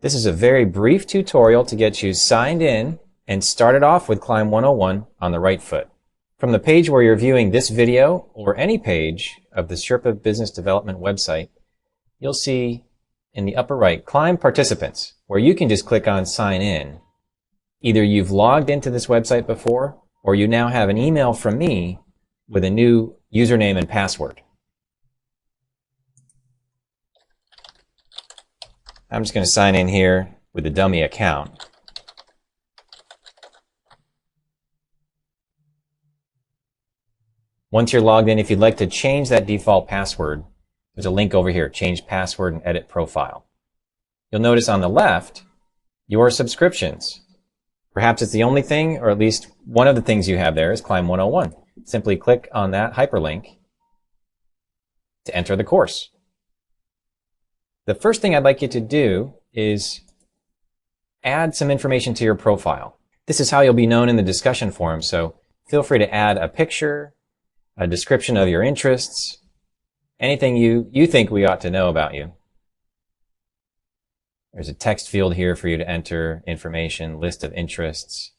This is a very brief tutorial to get you signed in and started off with Climb 101 on the right foot. From the page where you're viewing this video or any page of the Sherpa Business Development website, you'll see in the upper right, Climb Participants, where you can just click on Sign In. Either you've logged into this website before, or you now have an email from me with a new username and password. I'm just going to sign in here with a dummy account. Once you're logged in, if you'd like to change that default password, there's a link over here, Change Password and Edit Profile. You'll notice on the left, your subscriptions. Perhaps it's the only thing, or at least one of the things you have there is Climb 101. Simply click on that hyperlink to enter the course. The first thing I'd like you to do is add some information to your profile. This is how you'll be known in the discussion forum, so feel free to add a picture, a description of your interests, anything you think we ought to know about you. There's a text field here for you to enter information, list of interests,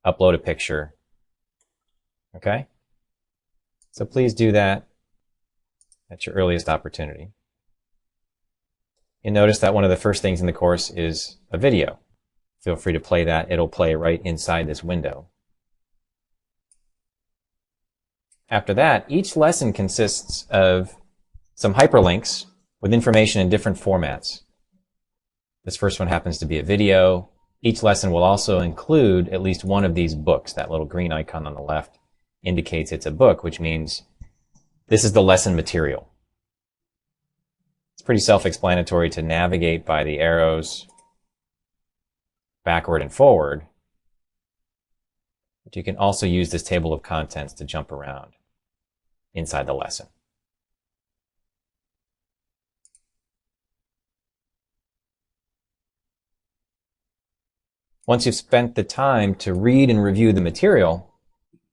upload a picture. Okay? So please do that at your earliest opportunity. You'll notice that one of the first things in the course is a video. Feel free to play that. It'll play right inside this window. After that, each lesson consists of some hyperlinks with information in different formats. This first one happens to be a video. Each lesson will also include at least one of these books. That little green icon on the left indicates it's a book, which means this is the lesson material. It's pretty self-explanatory to navigate by the arrows backward and forward, but you can also use this table of contents to jump around inside the lesson. Once you've spent the time to read and review the material,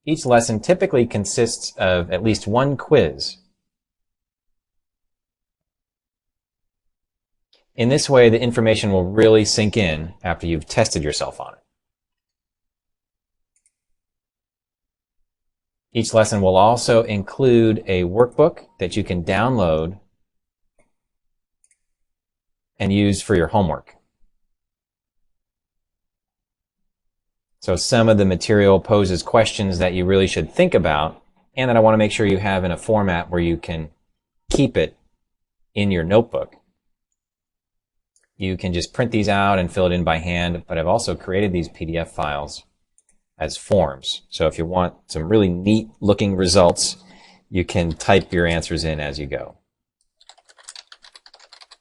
each lesson typically consists of at least one quiz. In this way, the information will really sink in after you've tested yourself on it. Each lesson will also include a workbook that you can download and use for your homework. So some of the material poses questions that you really should think about and that I want to make sure you have in a format where you can keep it in your notebook. You can just print these out and fill it in by hand, but I've also created these PDF files as forms. So if you want some really neat looking results, you can type your answers in as you go.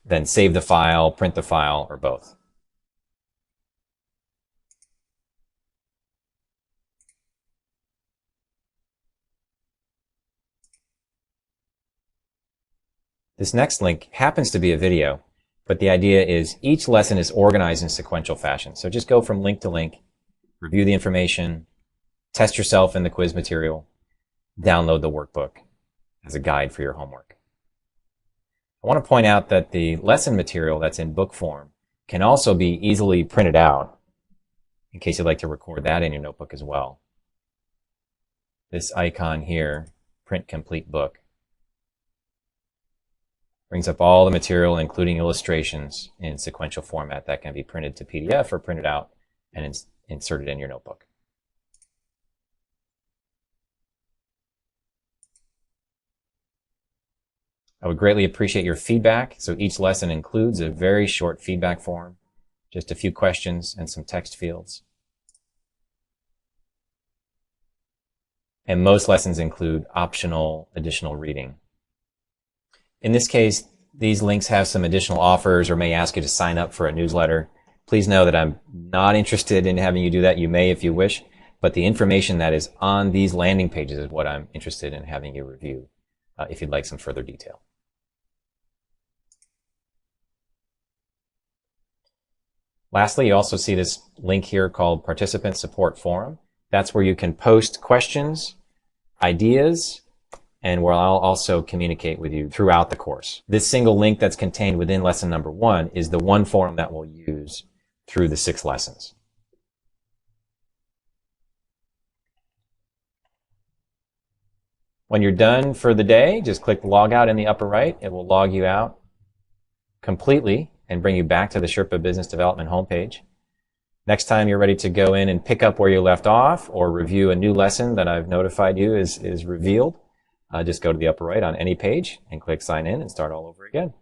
Then save the file, print the file, or both. This next link happens to be a video, but the idea is each lesson is organized in sequential fashion. So just go from link to link, review the information, test yourself in the quiz material, download the workbook as a guide for your homework. I want to point out that the lesson material that's in book form can also be easily printed out in case you'd like to record that in your notebook as well. This icon here, Print Complete Book, brings up all the material, including illustrations, in sequential format that can be printed to PDF or printed out and inserted in your notebook. I would greatly appreciate your feedback. So each lesson includes a very short feedback form, just a few questions and some text fields. And most lessons include optional additional reading. In this case, these links have some additional offers or may ask you to sign up for a newsletter. Please know that I'm not interested in having you do that. You may if you wish, but the information that is on these landing pages is what I'm interested in having you review if you'd like some further detail. Lastly, you also see this link here called Participant Support Forum. That's where you can post questions, ideas, and where I'll also communicate with you throughout the course. This single link that's contained within lesson number 1 is the one forum that we'll use through the 6 lessons. When you're done for the day, just click log out in the upper right. It will log you out completely and bring you back to the Sherpa Business Development homepage. Next time you're ready to go in and pick up where you left off or review a new lesson that I've notified you is revealed, just go to the upper right on any page and click sign in and start all over again.